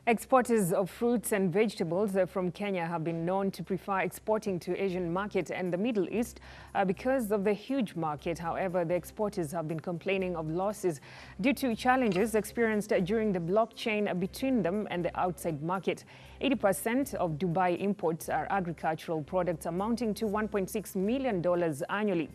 Exporters of fruits and vegetables from Kenya have been known to prefer exporting to Asian market and the Middle East because of the huge market. However, the exporters have been complaining of losses due to challenges experienced during the blockchain between them and the outside market. 80% of Dubai imports are agricultural products amounting to $1.6 million annually.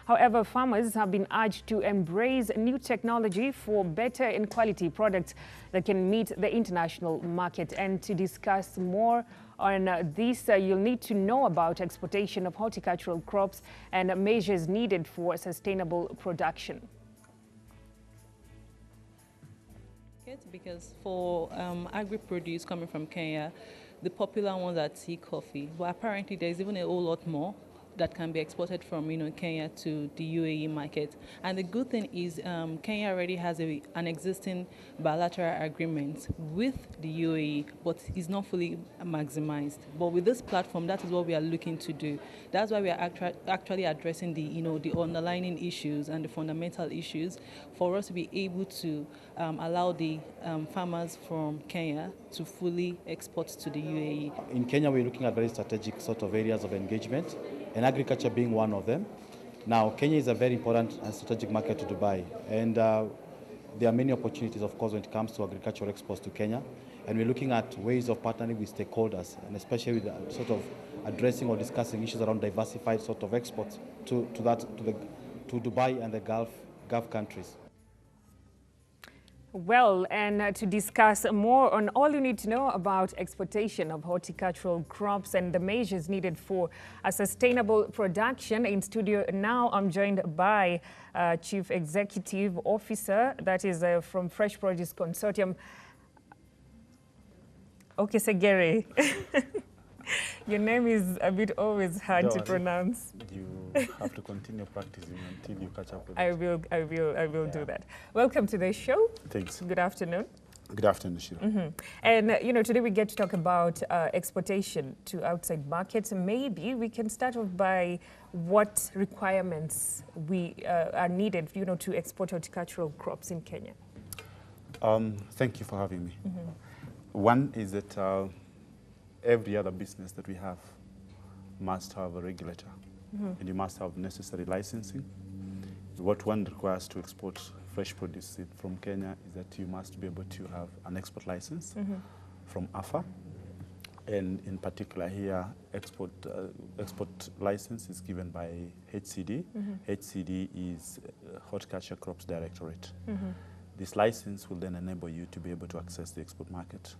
However, farmers have been urged to embrace new technology for better and quality products that can meet the international market. And to discuss more on this, you'll need to know about exportation of horticultural crops and measures needed for sustainable production. Because for agri-produce coming from Kenya, the popular ones are tea, coffee, but apparently there's even a whole lot more that can be exported from Kenya to the UAE market. And the good thing is Kenya already has an existing bilateral agreement with the UAE, but it's not fully maximized. But with this platform, that is what we are looking to do. That's why we are actually addressing the the underlying issues and the fundamental issues for us to be able to allow the farmers from Kenya to fully export to the UAE. In Kenya, we're looking at very strategic sort of areas of engagement, and agriculture being one of them. Now, Kenya is a very important and strategic market to Dubai, and there are many opportunities, of course, when it comes to agricultural exports to Kenya, and we're looking at ways of partnering with stakeholders, and especially with sort of addressing or discussing issues around diversified sort of exports to Dubai and the Gulf countries. Well, and to discuss more on all you need to know about exportation of horticultural crops and the measures needed for a sustainable production, in studio now I'm joined by Chief Executive Officer, that is from Fresh Produce Consortium, Okesegere. Your name is a bit always hard to pronounce. You have to continue practicing until you catch up with I will do that. Welcome to the show. Thanks. Good afternoon. Good afternoon, Shiro. And today we get to talk about exportation to outside markets. Maybe we can start off by what requirements are needed, to export horticultural crops in Kenya. Thank you for having me. One is that every other business that we have must have a regulator, and you must have necessary licensing. What one requires to export fresh produce from Kenya is that you must be able to have an export license from AFA, and in particular here, export license is given by HCD. HCD is Horticulture Crops Directorate. This license will then enable you to be able to access the export market.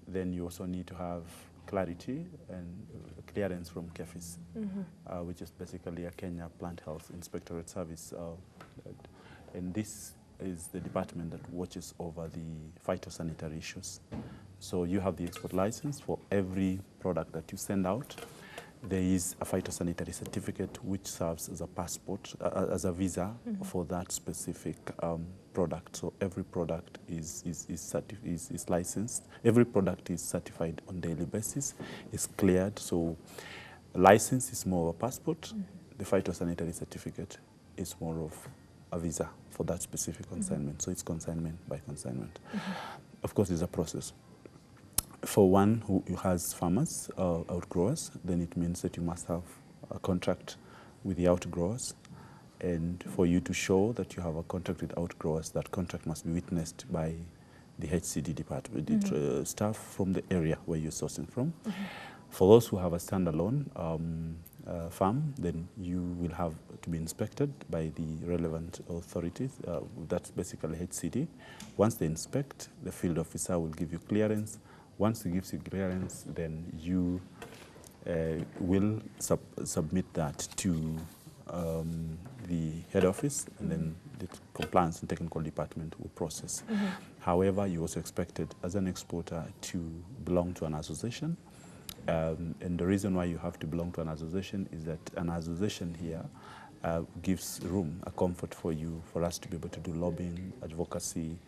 Then you also need to have clarity and clearance from KEPHIS, which is basically a Kenya Plant Health Inspectorate Service. And this is the department that watches over the phytosanitary issues. So you have the export license for every product that you send out. There is a phytosanitary certificate which serves as a passport, as a visa for that specific product. So every product is licensed. Every product is certified on a daily basis, is cleared. So a license is more of a passport. The phytosanitary certificate is more of a visa for that specific consignment. So it's consignment by consignment. Of course, there's a process. For one who has farmers, outgrowers, then it means that you must have a contract with the outgrowers. And for you to show that you have a contract with outgrowers, that contract must be witnessed by the HCD department, the staff from the area where you're sourcing from. For those who have a standalone farm, then you will have to be inspected by the relevant authorities. That's basically HCD. Once they inspect, the field officer will give you clearance. Once he gives you clearance, then you will submit that to the head office, and then the compliance and technical department will process. However, you're also expected as an exporter to belong to an association. And the reason why you have to belong to an association is that an association here gives room, a comfort for us to be able to do lobbying, advocacy,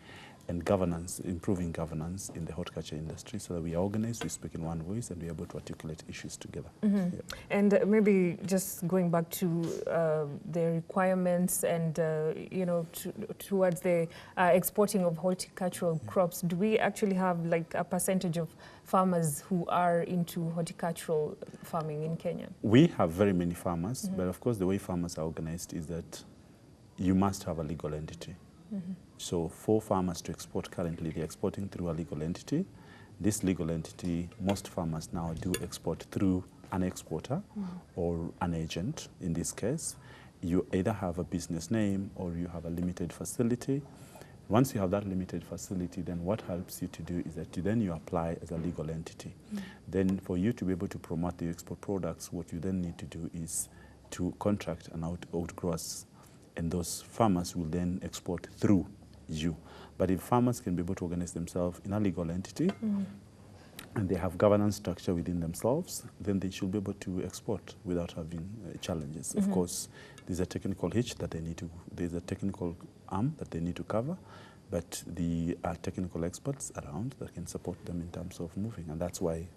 and governance, improving governance in the horticulture industry so that we are organized, we speak in one voice, and we're able to articulate issues together. Yeah. And maybe just going back to the requirements and, you know, towards the exporting of horticultural crops, do we actually have like a percentage of farmers who are into horticultural farming in Kenya? We have very many farmers, but of course the way farmers are organized is that you must have a legal entity. So for farmers to export currently, they're exporting through a legal entity. This legal entity, most farmers now do export through an exporter or an agent. In this case, you either have a business name or you have a limited facility. Once you have that limited facility, then what helps you to do is that you apply as a legal entity. Then for you to be able to promote the export products, what you then need to do is to contract an outgrowers, and those farmers will then export through you. But if farmers can be able to organize themselves in a legal entity, and they have governance structure within themselves, then they should be able to export without having challenges. Of course, there's a technical hitch that they need to, there's a technical arm that they need to cover, but the technical experts around that can support them in terms of moving, and that's why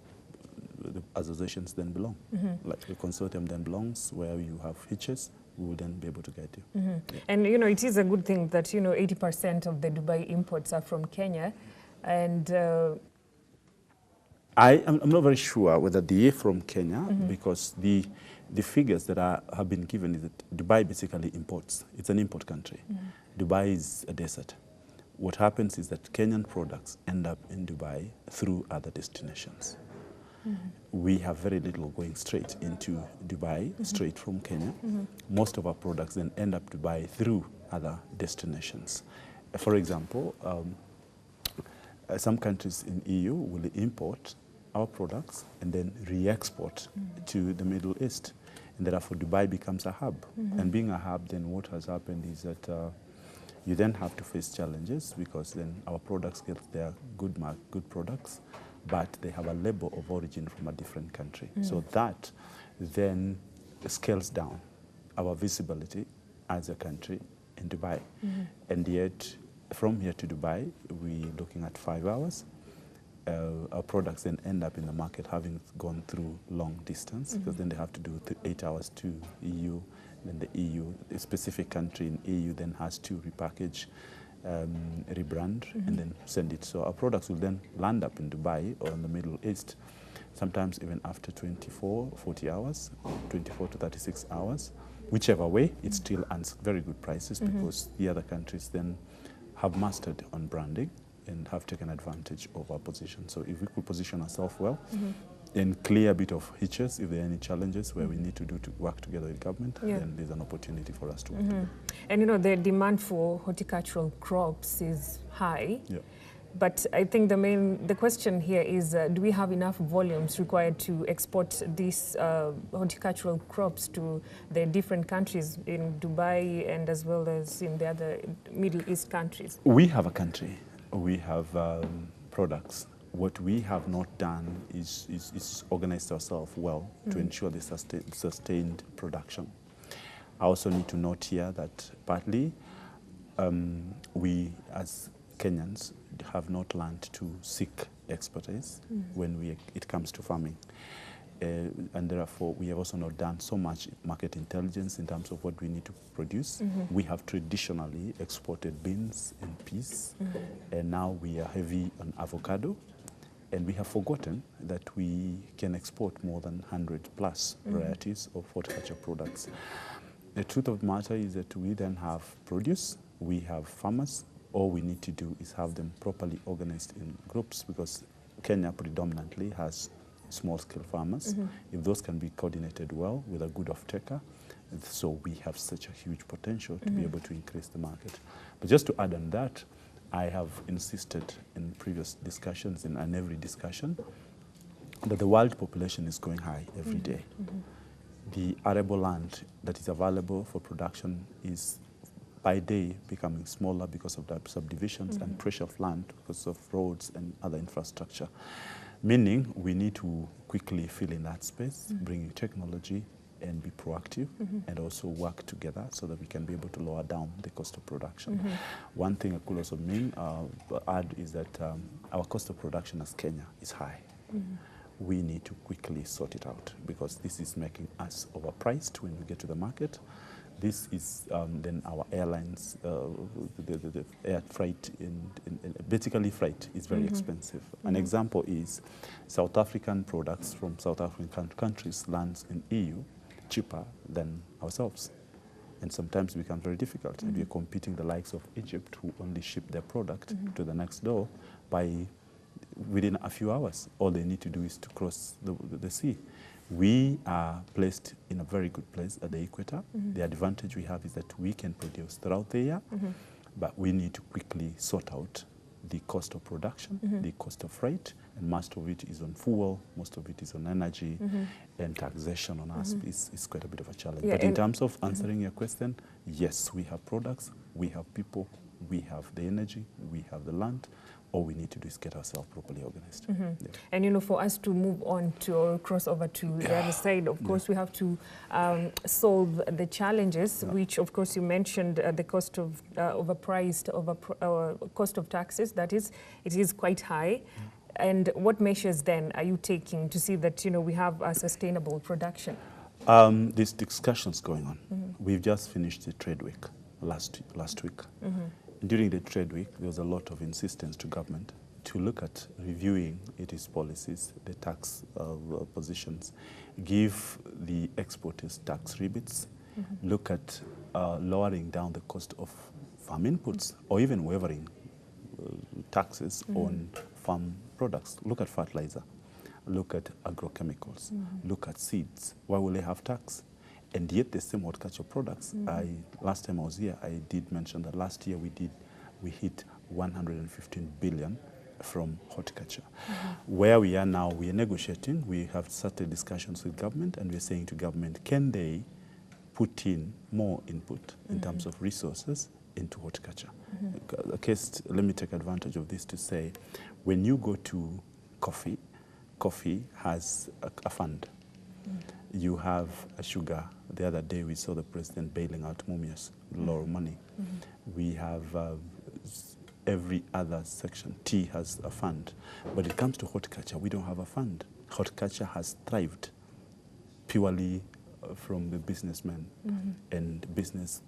the associations then belong. Like the consortium then belongs where you have hitches, we will then be able to guide you. Yeah. And, you know, it is a good thing that, you know, 80% of the Dubai imports are from Kenya, and I'm not very sure whether they are from Kenya, because the figures that have been given is that Dubai basically imports. It's an import country. Dubai is a desert. What happens is that Kenyan products end up in Dubai through other destinations. We have very little going straight into Dubai, straight from Kenya. Most of our products then end up Dubai through other destinations. For example, some countries in EU will import our products and then re-export to the Middle East. And therefore, Dubai becomes a hub. And being a hub, then what has happened is that you then have to face challenges, because then our products get their good products, but they have a label of origin from a different country. So that then scales down our visibility as a country in Dubai. And yet, from here to Dubai, we're looking at 5 hours. Our products then end up in the market having gone through long distance, because then they have to do 8 hours to EU. Then the EU, a specific country in EU then has to repackage, rebrand, and then send it. So our products will then land up in Dubai or in the Middle East, sometimes even after 24, 40 hours, 24 to 36 hours. Whichever way, it still earns very good prices, because the other countries then have mastered on branding and have taken advantage of our position. So if we could position ourselves well, and clear a bit of hitches if there are any challenges where we need to work together with government, then there's an opportunity for us to work together. And you know, the demand for horticultural crops is high. But I think the question here is, do we have enough volumes required to export these horticultural crops to the different countries in Dubai and as well as in the other Middle East countries? We have a country. We have products. What we have not done is organized ourselves well to ensure the sustained production. I also need to note here that partly we as Kenyans have not learned to seek expertise when it comes to farming. And therefore, we have also not done so much market intelligence in terms of what we need to produce. We have traditionally exported beans and peas, and now we are heavy on avocado. And we have forgotten that we can export more than 100 plus varieties of horticulture products. The truth of the matter is that we then have produce, we have farmers. All we need to do is have them properly organized in groups, because Kenya predominantly has small-scale farmers. If those can be coordinated well with a good off-taker, so we have such a huge potential to be able to increase the market. But just to add on that, I have insisted in previous discussions and every discussion that the world population is going high every day. The arable land that is available for production is by day becoming smaller because of the subdivisions and pressure of land because of roads and other infrastructure. Meaning we need to quickly fill in that space, bringing technology, and be proactive and also work together so that we can be able to lower down the cost of production. One thing I could also add is that our cost of production as Kenya is high. We need to quickly sort it out because this is making us overpriced when we get to the market. This is then our airlines, the air freight, basically freight is very expensive. An example is South African products from South African countries lands in EU cheaper than ourselves. And sometimes it becomes very difficult. And we're competing the likes of Egypt, who only ship their product to the next door within a few hours. All they need to do is to cross the sea. We are placed in a very good place at the equator. The advantage we have is that we can produce throughout the year, but we need to quickly sort out the cost of production, the cost of freight, and most of it is on fuel, most of it is on energy, and taxation on us is quite a bit of a challenge. Yeah, but in terms of answering your question, yes, we have products, we have people, we have the energy, we have the land. All we need to do is get ourselves properly organized. Yeah. And, you know, for us to move on to or cross over to the other side, of course, we have to solve the challenges, which, of course, you mentioned the cost of cost of taxes. That is, it is quite high. And what measures then are you taking to see that, you know, we have a sustainable production? There's discussions going on. We've just finished the trade week last week. During the trade week, there was a lot of insistence to government to look at reviewing its policies, the tax positions, give the exporters tax rebates, look at lowering down the cost of farm inputs, or even waiving taxes on farm products. Look at fertilizer, look at agrochemicals, look at seeds. Why will they have tax? And yet the same horticulture products, last time I was here, I did mention that last year we hit 115 billion from horticulture. Where we are now, we are negotiating. We have started discussions with government, and we're saying to government, can they put in more input in terms of resources into horticulture? Let me take advantage of this to say, when you go to coffee has a fund. You have a sugar. The other day we saw the president bailing out Mumias with a lot of money. We have every other section. Tea has a fund. But it comes to horticulture, we don't have a fund. Horticulture has thrived purely from the businessmen, and business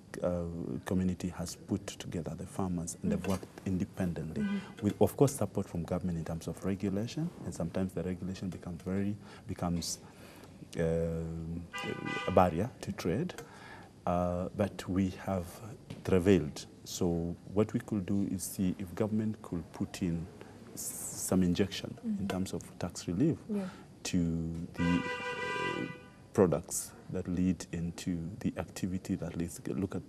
community has put together the farmers, and they've worked independently with, of course, support from government in terms of regulation, and sometimes the regulation becomes a barrier to trade, but we have travailed. So what we could do is see if government could put in some injection in terms of tax relief to the products that lead into the activity that leads. Look at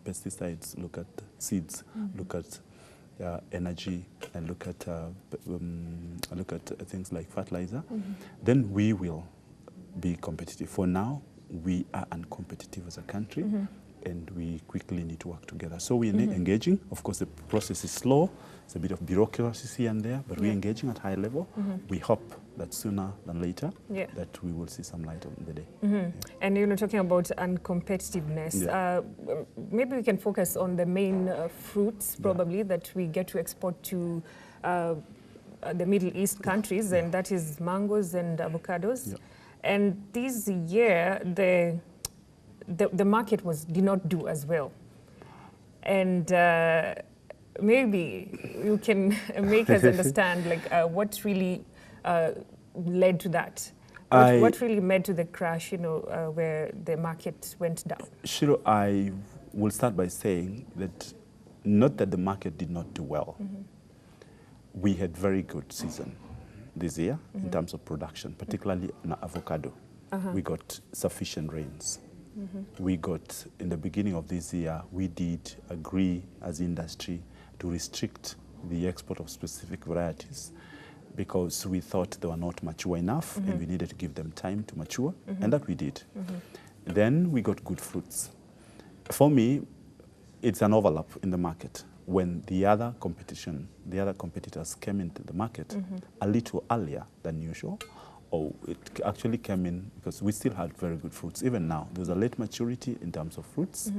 pesticides, look at seeds, look at energy, and look at things like fertilizer. Then we will be competitive. For now, we are uncompetitive as a country, and we quickly need to work together. So we're engaging. Of course, the process is slow. It's a bit of bureaucracy here and there, but we're engaging at high level. We hope that sooner than later that we will see some light on the day. And you know, talking about uncompetitiveness, maybe we can focus on the main fruits probably that we get to export to the Middle East countries, and that is mangoes and avocados. And this year, the market did not do as well. And maybe you can make us understand, like, what really led to that? What really led to the crash, you know, where the market went down? Shiro, I will start by saying that not that the market did not do well. We had very good season this year in terms of production, particularly on avocado. We got sufficient rains. We got, in the beginning of this year, we did agree as industry to restrict the export of specific varieties because we thought they were not mature enough and we needed to give them time to mature, and that we did. Then we got good fruits. For me, it's an overlap in the market. When the other competitors came into the market a little earlier than usual, it actually came in because we still had very good fruits. Even now, there's a late maturity in terms of fruits.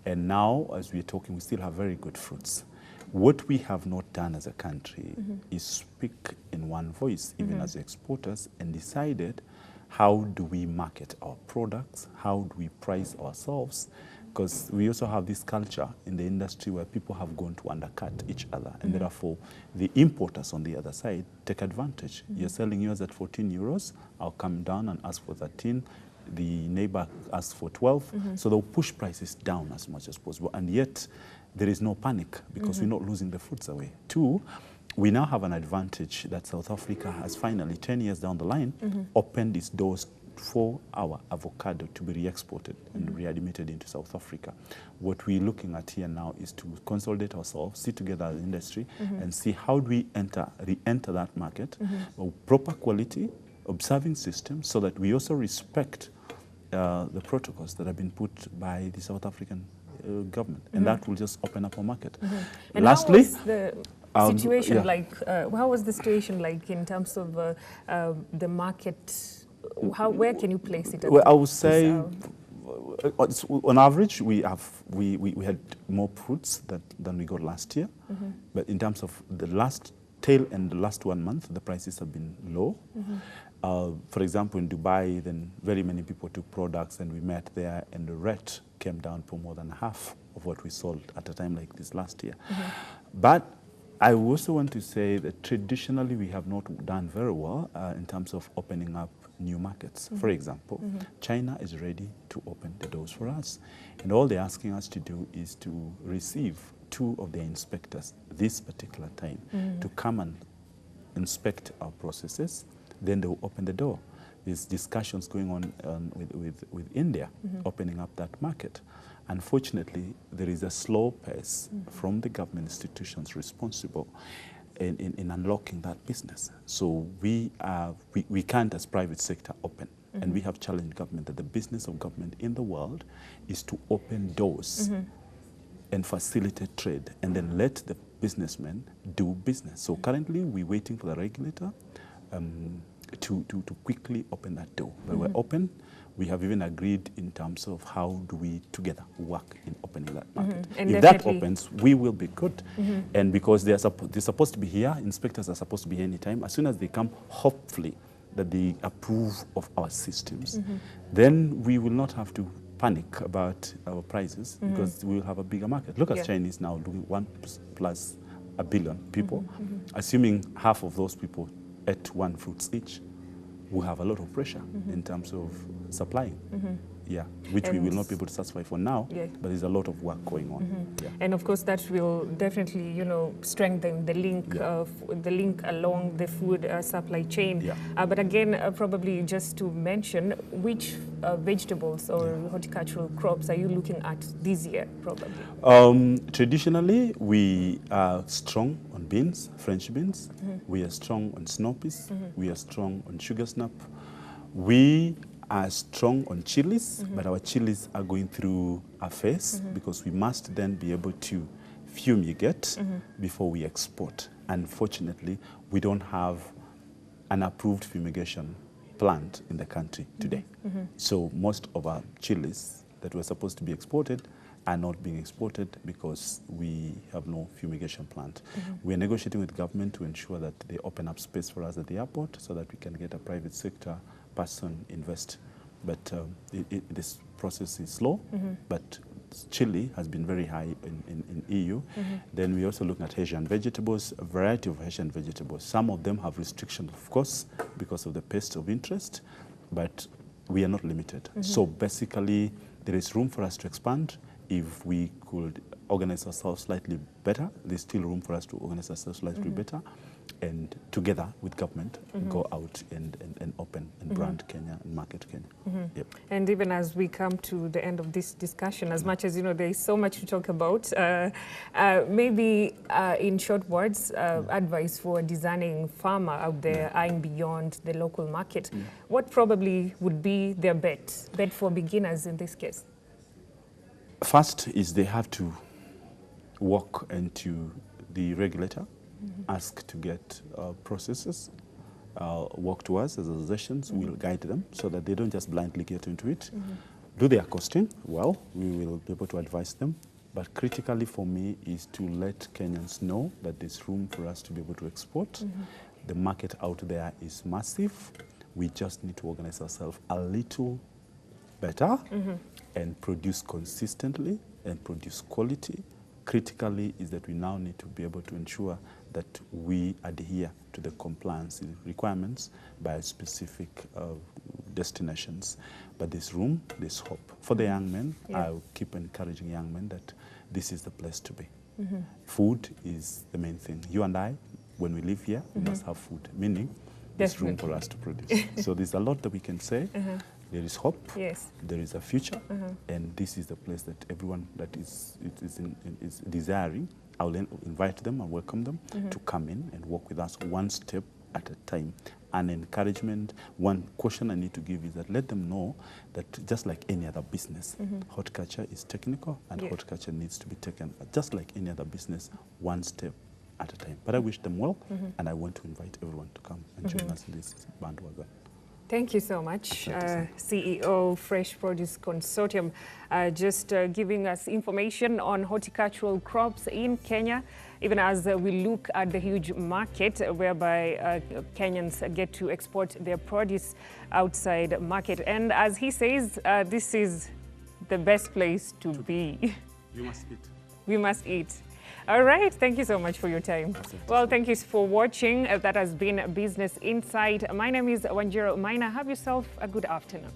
And now, as we're talking, we still have very good fruits. What we have not done as a country is speak in one voice, even as exporters, and decided how do we market our products, how do we price ourselves, because we also have this culture in the industry where people have gone to undercut each other, and therefore the importers on the other side take advantage. You're selling yours at 14 euros, I'll come down and ask for 13, the neighbor asks for 12, so they'll push prices down as much as possible, and yet there is no panic because we're not losing the fruits away. Two, we now have an advantage that South Africa has finally, 10 years down the line, opened its doors for our avocado to be re-exported and readmitted into South Africa. What we're looking at here now is to consolidate ourselves, sit together as an industry, and see how do we re-enter that market with proper quality, observing systems, so that we also respect the protocols that have been put by the South African government, and that will just open up our market. And lastly, how was the situation like? How was the situation like in terms of the market? Where can you place it? Well, I would say, on average, we had more fruits than we got last year. But in terms of the last tail and the last 1 month, the prices have been low. For example, in Dubai, then very many people took products, and we met there, and the rate came down for more than half of what we sold at a time like this last year. But I also want to say that traditionally we have not done very well in terms of opening up new markets. For example, China is ready to open the doors for us. And all they're asking us to do is to receive 2 of their inspectors this particular time to come and inspect our processes. Then they will open the door. There's discussions going on with India opening up that market. Unfortunately, there is a slow pace from the government institutions responsible in unlocking that business. So we can't, as private sector, open. And we have challenged government that the business of government in the world is to open doors and facilitate trade, and then let the businessmen do business. So currently, we're waiting for the regulator to quickly open that door. But we're open. We have even agreed in terms of how do we together work in opening that market. If that opens, we will be good. And because they're supposed to be here, inspectors are supposed to be here anytime. As soon as they come, hopefully, that they approve of our systems, then we will not have to panic about our prices because we will have a bigger market. Look at Chinese now doing 1+ a billion people. Assuming half of those people ate 1 fruit each, we have a lot of pressure in terms of supplying. Which we will not be able to satisfy for now, but there's a lot of work going on. And of course, that will definitely, strengthen the link along the food supply chain. But again, probably just to mention, which vegetables or horticultural crops are you looking at this year, probably? Traditionally, we are strong on beans, French beans. We are strong on snow peas. We are strong on sugar snap. We are strong on chilies, but our chilies are going through a phase because we must then be able to fumigate before we export. Unfortunately, we don't have an approved fumigation plant in the country today. So most of our chilies that were supposed to be exported are not being exported because we have no fumigation plant. We are negotiating with government to ensure that they open up space for us at the airport so that we can get a private sector person invest. But this process is slow, but chili has been very high in EU. Then we're also looking at Asian vegetables, a variety of Asian vegetables. Some of them have restrictions, of course, because of the pest of interest, but we are not limited. So basically, there is room for us to expand. If we could organize ourselves slightly better, there's still room for us to organize ourselves slightly better, and together with government, go out and open and brand Kenya and market Kenya. And even as we come to the end of this discussion, as much as there is so much to talk about, maybe in short words, advice for a discerning farmer out there eyeing beyond the local market, what probably would be their bet for beginners in this case? First is they have to walk into the regulator, ask to get processes, work to us as associations. We'll guide them so that they don't just blindly get into it. Do their costing? Well, we will be able to advise them. But critically for me is to let Kenyans know that there's room for us to be able to export. The market out there is massive. We just need to organize ourselves a little better and produce consistently and produce quality. Critically is that we now need to be able to ensure that we adhere to the compliance requirements by specific destinations. But there's room, there's hope. For the young men, I'll keep encouraging young men that this is the place to be. Food is the main thing. You and I, when we live here, we must have food, meaning there's room for us to produce. So there's a lot that we can say. There is hope, there is a future, and this is the place that everyone that is desiring, I'll invite them and welcome them to come in and work with us one step at a time. An encouragement, one question I need to give is that let them know that just like any other business, horticulture is technical and horticulture needs to be taken just like any other business, one step at a time. But I wish them well, and I want to invite everyone to come and join us in this bandwagon. Thank you so much, CEO Fresh Produce Consortium, just giving us information on horticultural crops in Kenya, even as we look at the huge market whereby Kenyans get to export their produce outside market. And as he says, this is the best place to be. You must eat. We must eat. All right. Thank you so much for your time. Well, thank you for watching. That has been Business Insight. My name is Wanjiro Maina. Have yourself a good afternoon.